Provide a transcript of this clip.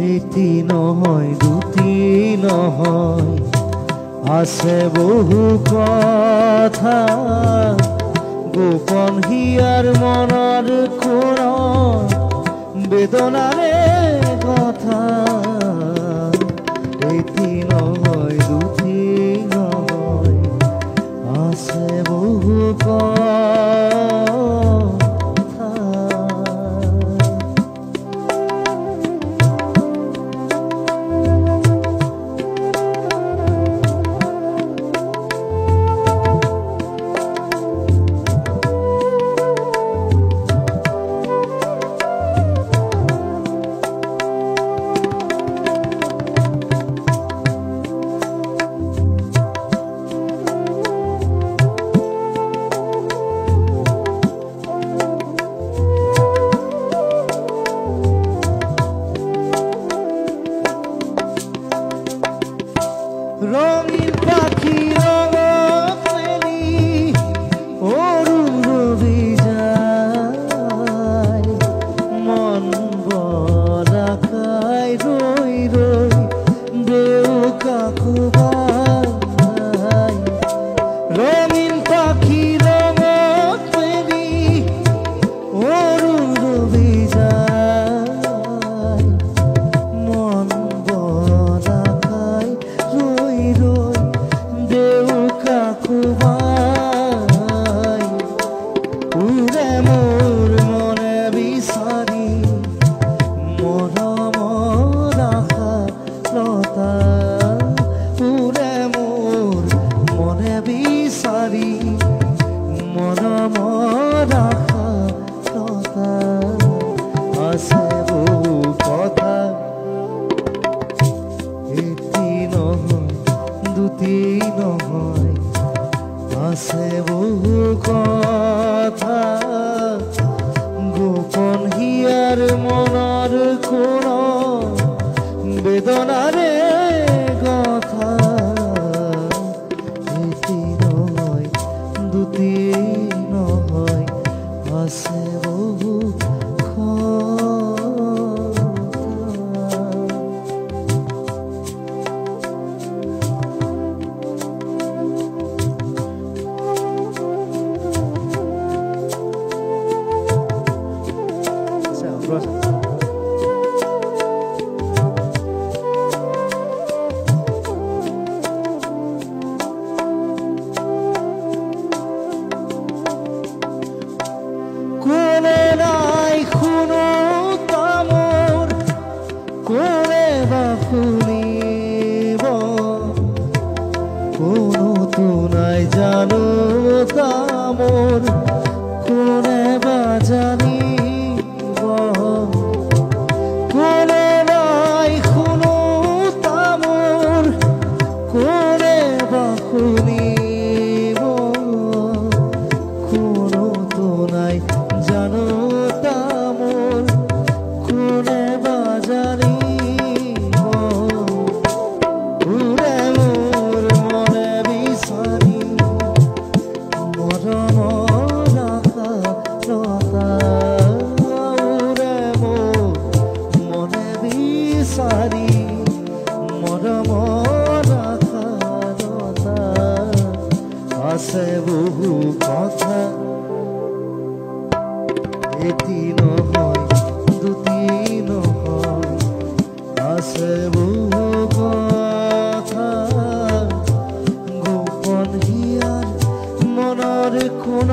এটি নহয় দুটি নহয়, আছে বহু কথা গোপন হিয়াৰ মনৰ কোণৰ বেদনাৰে কথা। এটি নহয় দুটি নহয়, আছে বহু কথা। রঙিন পাখি রঙত মেলি অরুণ রবি যায়, মন বলাকায় রই রই দেউ কাকুবাই। রঙিন পাখি রঙত মেলি অরুণ রবি যায়, মন বলাকায় রই রই দেউ কাকুবাই। উড়ে মোর মনে বিচারি মরম রাখা লতা, উড়ে মোর মনে বিচারি মরম রাখা লতা। আছে বহু কথা, এটি নহয় দুটি নহয়, আছে বহু কথা গোপন হিয়ার মনৰ কোণ বেদনাৰে কথা। এটি নহয় দুটি নহয়, আছে বহু কথা। কোনে নাই শুনো তামোর, কোনে বা শুনিব, কোনো তো নাই জানো তামোর, কোনে বা জানিব। কোনে নাই শুনো তামোর, কোনে বা শুনিব, কোনো তো নাই জানো তামোর, কোনে বা জানিব। উড়ে মোর মনে বিচারি মরম রাখা লতা, উড়ে মোর মনে বিচারি মরম রাখা লতা। আছে বহু কথা, এটি নহয় দুটি নহয়, আছে বহু কথা গোপন হিয়ার মনৰ কোণ